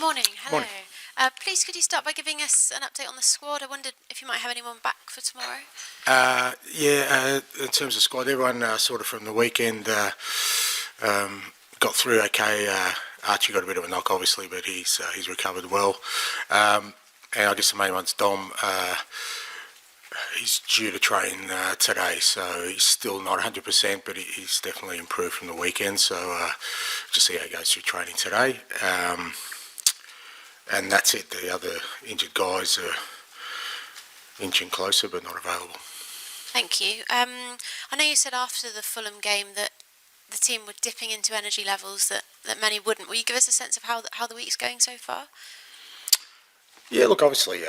Morning. Hello. Morning. Please, could you start by giving us an update on the squad? I wondered if you might have anyone back for tomorrow. In terms of squad, everyone sort of from the weekend got through okay. Archie got a bit of a knock, obviously, but he's recovered well. And I guess the main one's Dom. He's due to train today, so he's still not 100%, but he's definitely improved from the weekend. So just see how he goes through training today. And that's it. The other injured guys are inching closer, but not available. Thank you. I know you said after the Fulham game that the team were dipping into energy levels that many wouldn't. Will you give us a sense of how the week's going so far? Yeah, look, obviously,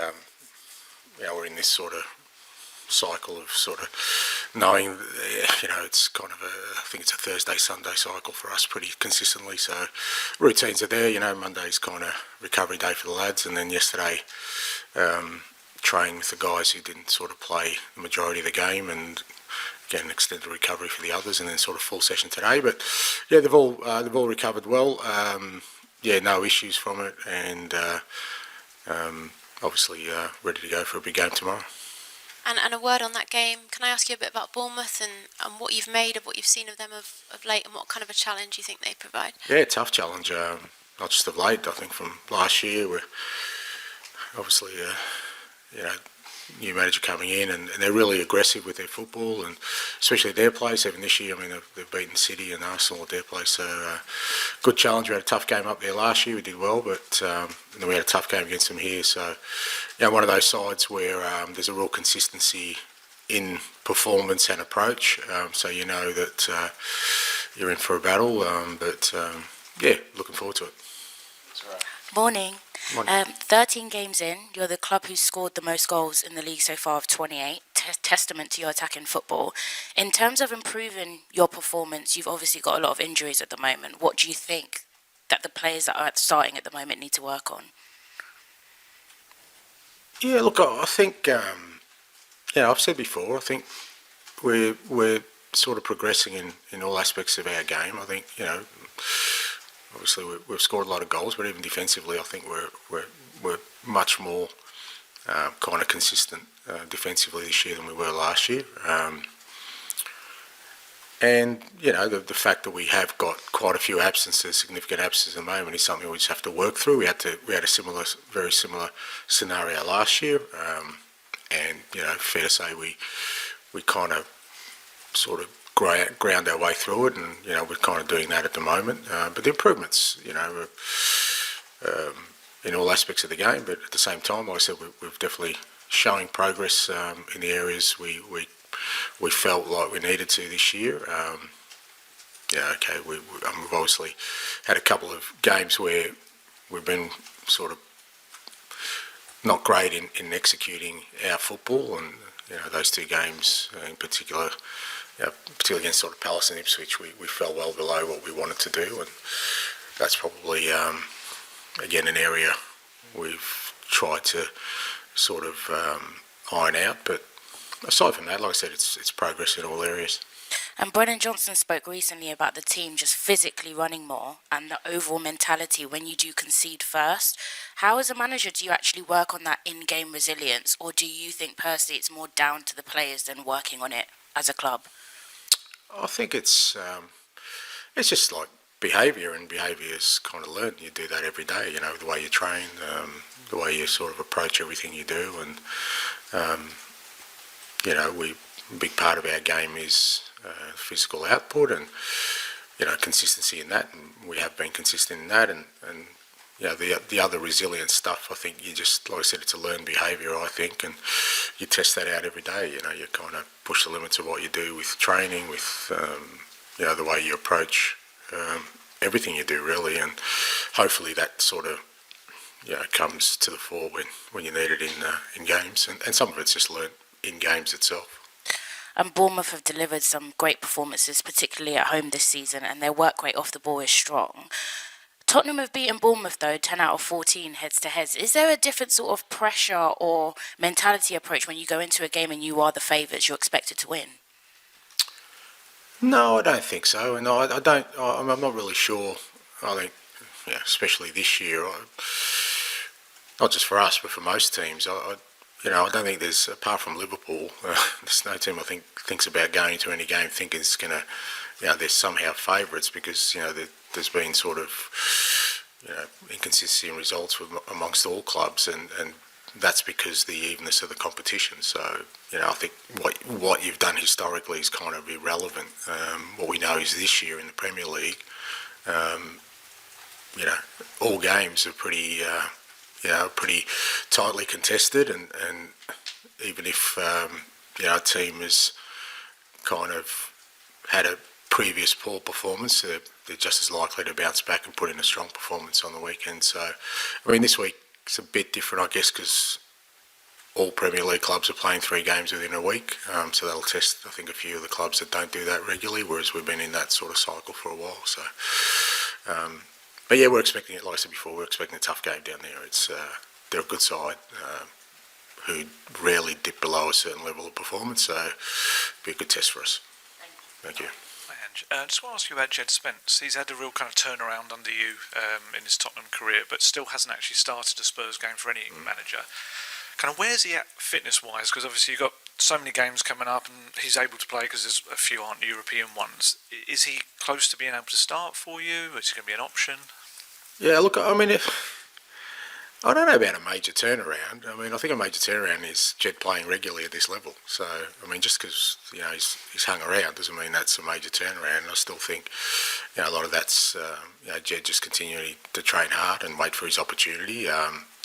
we're in this sort of cycle of sort of knowing, it's kind of I think it's a Thursday, Sunday cycle for us pretty consistently. So routines are there, Monday's kind of recovery day for the lads, and then yesterday trained with the guys who didn't sort of play the majority of the game, and again extended recovery for the others, and then sort of full session today. But yeah, they've all recovered well. No issues from it, and obviously ready to go for a big game tomorrow. And a word on that game, can I ask you a bit about Bournemouth and what you've made of what you've seen of them of late, and what kind of a challenge you think they provide? Yeah, tough challenge, not just of late. I think from last year, we're obviously, new manager coming in, and they're really aggressive with their football, and especially at their place. Even this year, they've beaten City and Arsenal at their place, so good challenge. We had a tough game up there last year, we did well, but and then we had a tough game against them here, so one of those sides where there's a real consistency in performance and approach, so you know that you're in for a battle, looking forward to it. Morning. 13 games in, you're the club who's scored the most goals in the league so far of 28, testament to your attacking football. In terms of improving your performance, you've obviously got a lot of injuries at the moment. What do you think that the players that are starting at the moment need to work on? Yeah, look, I think, I've said before, I think we're sort of progressing in all aspects of our game. I think, obviously we've scored a lot of goals, but even defensively, I think we're much more kind of consistent defensively this year than we were last year. The fact that we have got quite a few absences, significant absences at the moment, is something we just have to work through. We had a very similar scenario last year, fair to say we kind of sort of ground our way through it, and we're kind of doing that at the moment. But the improvements, in all aspects of the game. But at the same time, like I said, we've definitely showing progress in the areas we felt like we needed to this year. We've obviously had a couple of games where we've been sort of not great in executing our football, and those two games in particular. Particularly against sort of Palace and Ipswich, we fell well below what we wanted to do, and that's probably again an area we've tried to sort of iron out. But aside from that, like I said, it's progress in all areas. And Brennan Johnson spoke recently about the team just physically running more and the overall mentality when you do concede first. How, as a manager, do you actually work on that in-game resilience, or do you think personally it's more down to the players than working on it as a club? I think it's just like behaviour, and behaviour is kind of learned. You do that every day, the way you train, the way you sort of approach everything you do, and a big part of our game is physical output and consistency in that, and we have been consistent in that, and the other resilience stuff, I think you just, like I said, it's a learned behaviour, I think, and you test that out every day. You kind of push the limits of what you do with training, with the way you approach everything you do, really, and hopefully that sort of comes to the fore when you need it in games, and some of it's just learnt in games itself. And Bournemouth have delivered some great performances, particularly at home this season, and their work rate off the ball is strong. Tottenham have beaten Bournemouth, though, 10 out of 14 heads-to-heads. Is there a different sort of pressure or mentality approach when you go into a game and you are the favourites, you're expected to win? No, I don't think so. No, I don't. I'm not really sure. I think especially this year, not just for us, but for most teams, I don't think there's, apart from Liverpool, there's no team I think thinks about going into any game thinking it's going to, they're somehow favourites, because, there's been sort of, inconsistency in results amongst all clubs, and that's because the evenness of the competition. So, I think what you've done historically is kind of irrelevant. What we know is this year in the Premier League, all games are pretty tightly contested, and even if a team has kind of had a previous poor performance, they're just as likely to bounce back and put in a strong performance on the weekend. So, this week it's a bit different, I guess, because all Premier League clubs are playing 3 games within a week, so that'll test, I think, a few of the clubs that don't do that regularly, whereas we've been in that sort of cycle for a while. So, but yeah, we're expecting it, like I said before, we're expecting a tough game down there. It's they're a good side who rarely dip below a certain level of performance, so it'll be a good test for us. Thank you. I just want to ask you about Djed Spence. He's had a real kind of turnaround under you in his Tottenham career, but still hasn't actually started a Spurs game for any manager. Kind of where's he at fitness-wise? Because obviously you've got so many games coming up and he's able to play because there's a few aren't European ones. Is he close to being able to start for you? Is he going to be an option? Yeah, look, I don't know about a major turnaround. I think a major turnaround is Djed playing regularly at this level. So, just because he's hung around doesn't mean that's a major turnaround. I still think a lot of that's Djed just continuing to train hard and wait for his opportunity.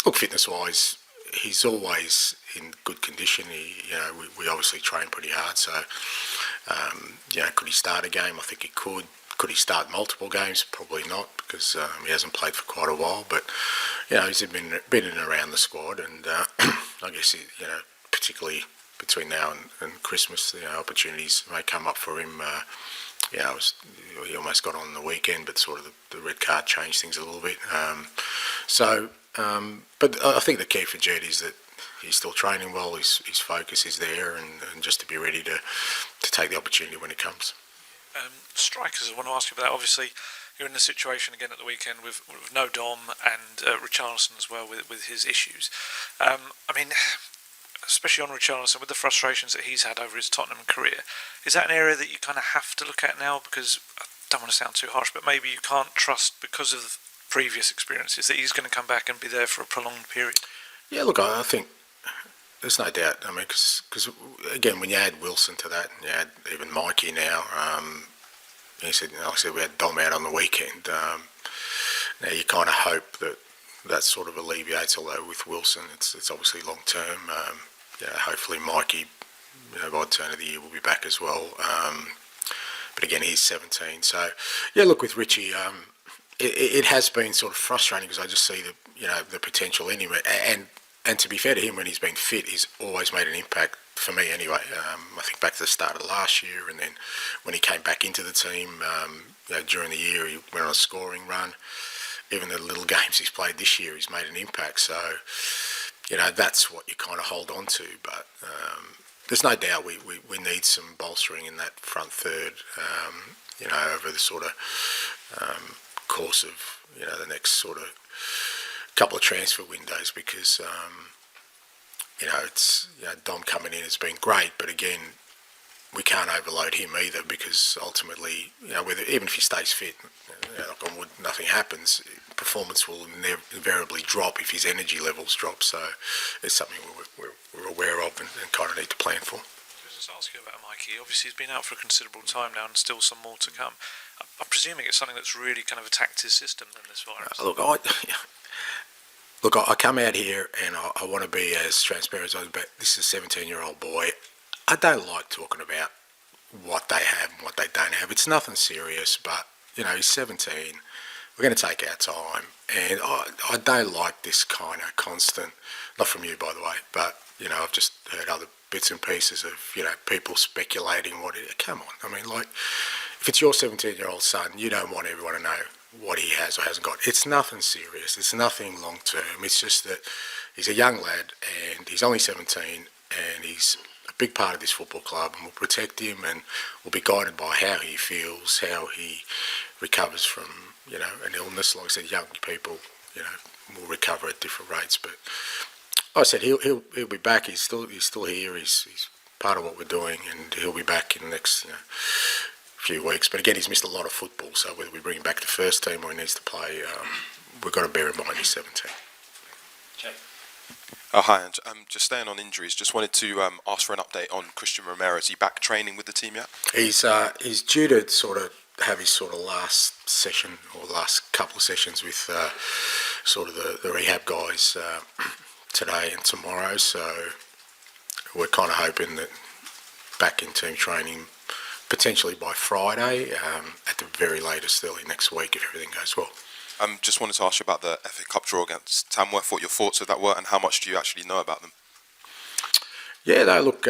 Look, fitness-wise, he's always in good condition. We obviously train pretty hard. So, could he start a game? I think he could. Could he start multiple games? Probably not, because he hasn't played for quite a while. But he's been in and around the squad, and I guess particularly between now and Christmas, opportunities may come up for him. He almost got on the weekend, but sort of the red card changed things a little bit. But I think the key for Djed is that he's still training well. His focus is there, and just to be ready to take the opportunity when it comes. Strikers, I want to ask you about that. Obviously, you're in the situation again at the weekend with no Dom and Richarlison as well with his issues. Especially on Richarlison, with the frustrations that he's had over his Tottenham career, is that an area that you kind of have to look at now? Because I don't want to sound too harsh, but maybe you can't trust, because of previous experiences, that he's going to come back and be there for a prolonged period. Yeah, look, I think there's no doubt. Because again, when you add Wilson to that, and you add even Mikey now, like I said, we had Dom out on the weekend. Now you kind of hope that sort of alleviates. Although with Wilson, it's obviously long term. Hopefully Mikey, by the turn of the year, will be back as well. But again, he's 17. So look, with Richie, it has been sort of frustrating, because I just see the potential in him, and to be fair to him, when he's been fit, he's always made an impact for me anyway. I think back to the start of last year, and then when he came back into the team during the year, he went on a scoring run. Even the little games he's played this year, he's made an impact. So that's what you kind of hold on to. But there's no doubt we need some bolstering in that front third. Over the sort of course of the next sort of couple of transfer windows, because it's Dom coming in has been great, but again, we can't overload him either, because ultimately, even if he stays fit, knock on wood, nothing happens, performance will invariably drop if his energy levels drop. So it's something we're aware of and kind of need to plan for. Just ask you about Mikey. Obviously, he's been out for a considerable time now, and still some more to come. I'm presuming it's something that's really kind of attacked his system than this virus. Look, I come out here and I want to be as transparent as I can, but this is a 17-year-old boy. I don't like talking about what they have and what they don't have. It's nothing serious, but, he's 17. We're going to take our time. And I don't like this kind of constant, not from you, by the way, but, I've just heard other bits and pieces of, people speculating come on. If it's your 17-year-old son, you don't want everyone to know what he has or hasn't got. It's nothing serious. It's nothing long term. It's just that he's a young lad and he's only 17, and he's a big part of this football club, and we'll protect him, and we'll be guided by how he feels, how he recovers from, you know, an illness. Like I said, young people, you know, will recover at different rates. But like I said, he'll be back. He's still here. He's part of what we're doing, and he'll be back in the next, you know, few weeks. But again, he's missed a lot of football, so whether we bring him back to first team or he needs to play, we've got to bear in mind he's 17. Oh, hi, and just staying on injuries, just wanted to ask for an update on Christian Romero. Is he back training with the team yet? He's due to sort of have his sort of last session or last couple of sessions with sort of the rehab guys today and tomorrow. So we're kind of hoping that back in team training potentially by Friday, at the very latest early next week if everything goes well. Just wanted to ask you about the FA Cup draw against Tamworth, what your thoughts of that were, and how much do you actually know about them? Yeah, they look.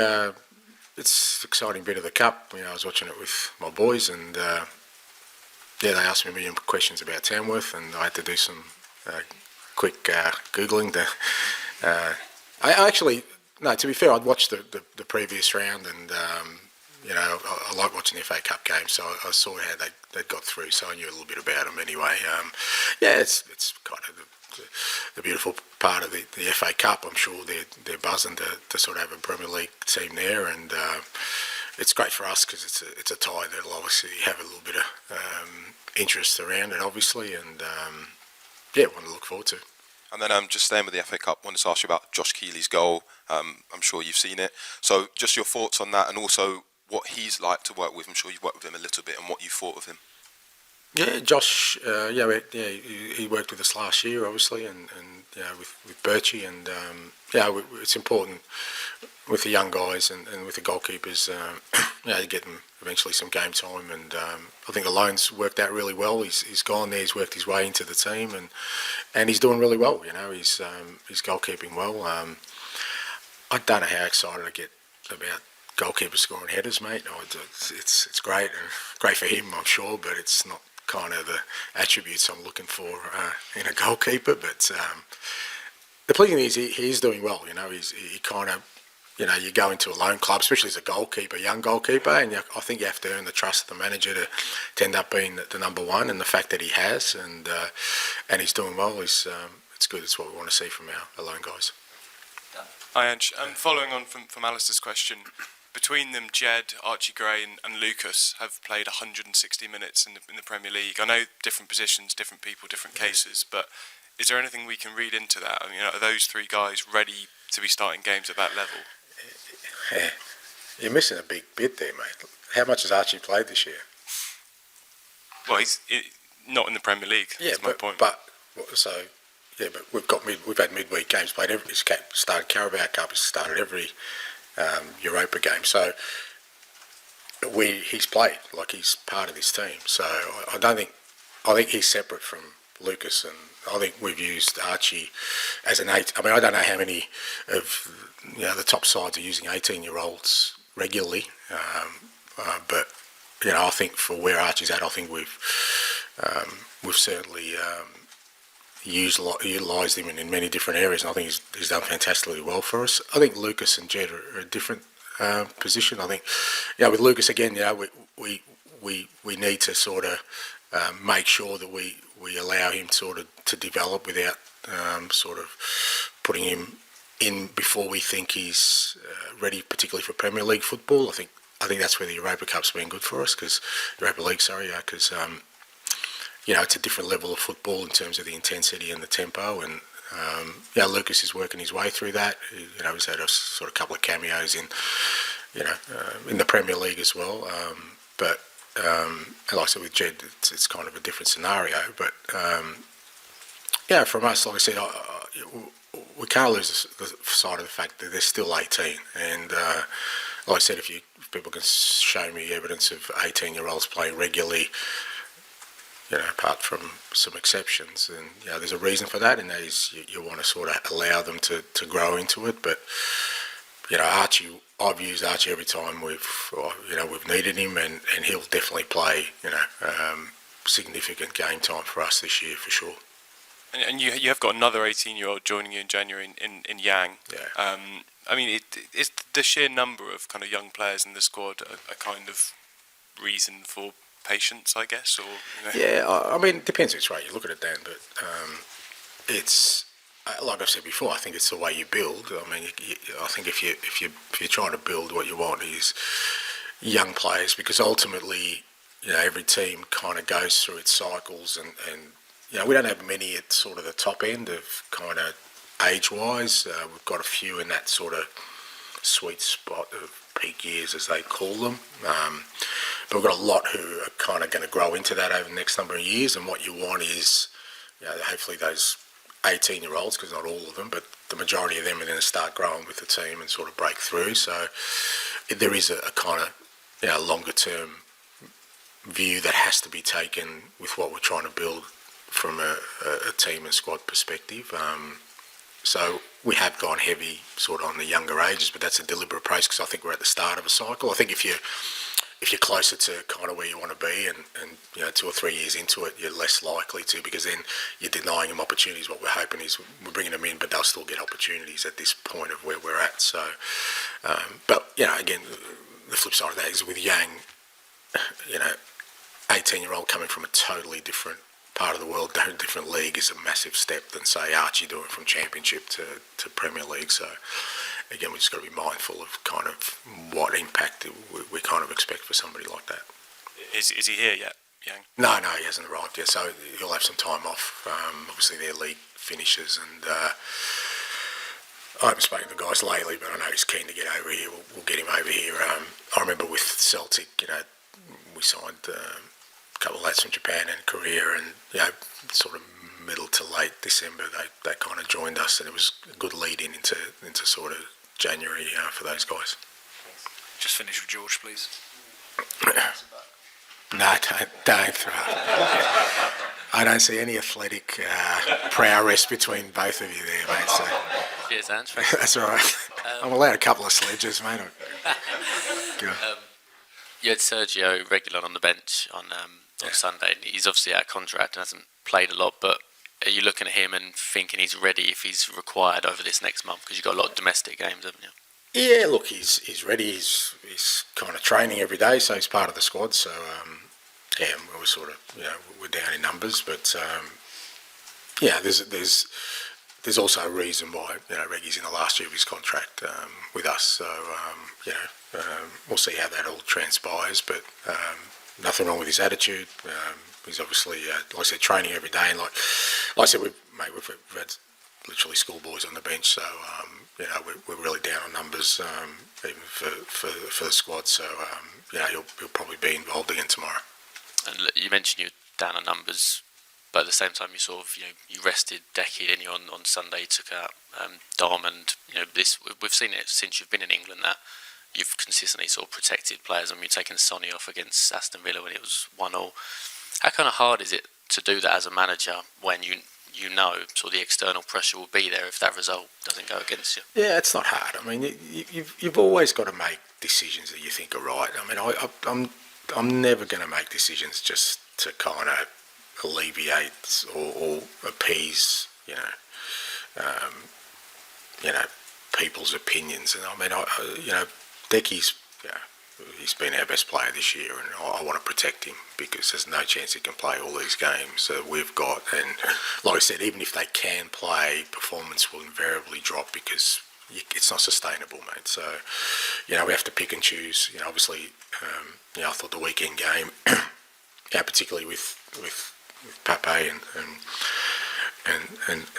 It's an exciting bit of the cup. You know, I was watching it with my boys, and yeah, they asked me a million questions about Tamworth, and I had to do some quick googling. I actually, no, to be fair, I'd watched the previous round, and you know, I like watching the FA Cup games, so I saw how they got through, so I knew a little bit about them anyway. Yeah, it's kind of the beautiful part of the FA Cup. I'm sure they're buzzing to sort of have a Premier League team there, and it's great for us because it's a tie that'll obviously have a little bit of interest around it, obviously, and yeah, one to look forward to. And then just staying with the FA Cup, wanted to ask you about Josh Keeley's goal. I'm sure you've seen it. So just your thoughts on that, and also what he's like to work with. I'm sure you've worked with him a little bit, and what you thought of him. Yeah, Josh. He worked with us last year, obviously, and you know, with Birchie, and yeah, it's important with the young guys and with the goalkeepers. You know, to get them eventually some game time, and I think the loan's worked out really well. He's gone there. He's worked his way into the team, and he's doing really well. You know, he's goalkeeping well. I don't know how excited I get about goalkeeper scoring headers, mate. Oh, it's great and great for him, I'm sure, but it's not kind of the attributes I'm looking for in a goalkeeper. But the pleasing thing is he's doing well. You know, he kind of, you know, you go into a loan club, especially as a goalkeeper, young goalkeeper, and I think you have to earn the trust of the manager to end up being the number one. And the fact that he has, and he's doing well, is it's good. It's what we want to see from our loan guys. Hi, Ange. Following on from Alistair's question, between them, Djed, Archie Gray and Lucas have played 160 minutes in the Premier League. I know different positions, different people, different cases, but is there anything we can read into that? I mean, are those three guys ready to be starting games at that level? Yeah. You're missing a big bit there, mate. How much has Archie played this year? Well, he's not in the Premier League. Yeah, that's my point. But we've had midweek games played. He's started Carabao Cup. He's started every Europa game, so he's played, like he's part of this team. So I think he's separate from Lucas, and I think we've used Archie as an 8. I mean, I don't know how many of the top sides are using 18-year-olds regularly, but you know, I think for where Archie's at, I think we've certainly utilised him in many different areas, and I think he's done fantastically well for us. I think Lucas and Djed are a different position. I think, with Lucas again, we need to sort of make sure that we allow him sort of to develop without sort of putting him in before we think he's ready, particularly for Premier League football. I think that's where the Europa Cup's been good for us, because it's a different level of football in terms of the intensity and the tempo, and Lucas is working his way through that. He's had a sort of couple of cameos in the Premier League as well. But like I said, with Djed, it's kind of a different scenario. But from us, like I said, we can't lose the sight of the fact that they're still 18. And like I said, if people can show me evidence of 18-year-olds playing regularly, apart from some exceptions, and there's a reason for that, and that is you want to sort of allow them to grow into it. But Archie, I've used Archie every time we've needed him, and he'll definitely play significant game time for us this year for sure. And you have got another 18-year-old joining you in January in Yang. Yeah. I mean, is the sheer number of kind of young players in the squad a kind of reason for patience, I guess, or Yeah, I mean, it depends which way you look at it, Dan. But it's like I've said before. I think it's the way you build. I mean, I think if you're trying to build, what you want is young players, because ultimately, every team kind of goes through its cycles, and we don't have many at sort of the top end of kind of age-wise. We've got a few in that sort of sweet spot of peak years, as they call them. But we've got a lot who are kind of going to grow into that over the next number of years. And what you want is, hopefully those 18-year-olds, because not all of them, but the majority of them are going to start growing with the team and sort of break through. So there is a kind of longer-term view that has to be taken with what we're trying to build from a team and squad perspective. So we have gone heavy sort of on the younger ages, but that's a deliberate approach because I think we're at the start of a cycle. I think if you're closer to kind of where you want to be and 2 or 3 years into it, you're less likely to, because then you're denying them opportunities. What we're hoping is we're bringing them in, but they'll still get opportunities at this point of where we're at. So, but again, the flip side of that is with young, 18-year-old coming from a totally different part of the world, a different league, is a massive step than, say, Archie doing from Championship to Premier League. So again, we just got to be mindful of kind of what impact we kind of expect for somebody like that. Is he here yet, Yang? No, he hasn't arrived yet, so he'll have some time off. Obviously their league finishes, and I haven't spoken to the guys lately, but I know he's keen to get over here. We'll get him over here. I remember with Celtic, we signed a couple of lads from Japan and Korea, and sort of middle to late December they kind of joined us, and it was a good lead in into sort of January for those guys. Just finish with George, please. No, don't throw it. I don't see any athletic prowess between both of you there, mate. So Cheers, Ange. that's all right. I'm allowed a couple of sledges, mate. Go. You had Sergio Reguilon on the bench on Sunday, and he's obviously out of contract and hasn't played a lot, but are you looking at him and thinking he's ready if he's required over this next month? Because you've got a lot of domestic games, haven't you? Yeah, look, he's ready. He's kind of training every day, so he's part of the squad. So we're sort of we're down in numbers, but there's also a reason why Reggie's in the last year of his contract with us. So we'll see how that all transpires, but nothing wrong with his attitude. He's obviously, like I said, training every day, and like I said, we've had literally schoolboys on the bench, so we're really down on numbers even for the squad. So he'll probably be involved again tomorrow. And you mentioned you're down on numbers, but at the same time you sort of you rested Decky, didn't you, on Sunday? You took out Dom, and this we've seen it since you've been in England that you've consistently sort of protected players. I mean, you've taken Sonny off against Aston Villa when it was 1-1. How kind of hard is it to do that as a manager when you know sort of the external pressure will be there if that result doesn't go against you? Yeah, it's not hard. I mean, you've always got to make decisions that you think are right. I mean, I'm never going to make decisions just to kind of alleviate or appease, people's opinions. And I mean, Decky's, he's been our best player this year, and I want to protect him because there's no chance he can play all these games that we've got. And like I said, even if they can play, performance will invariably drop because it's not sustainable, mate. So, we have to pick and choose. Obviously, I thought the weekend game, particularly with Pape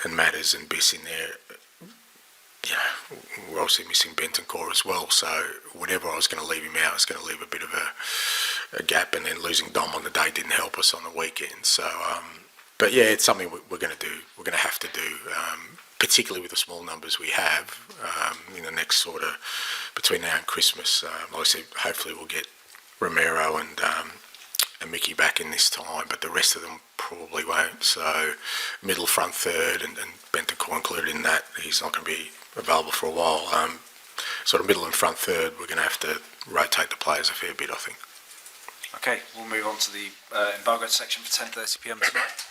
and Matters and Biss in there, we're obviously missing Bentancur as well. So whenever I was going to leave him out, I was going to leave a bit of a gap, and then losing Dom on the day didn't help us on the weekend. So, but yeah, it's something we're going to do. We're going to have to do, particularly with the small numbers we have in the next sort of between now and Christmas. Like I said, hopefully we'll get Romero and Mickey back in this time, but the rest of them probably won't. So middle, front third, and Bentancur included in that, he's not going to be available for a while. Sort of middle and front third, we're going to have to rotate the players a fair bit, I think. Okay, we'll move on to the embargoed section for 10:30 p.m. tonight.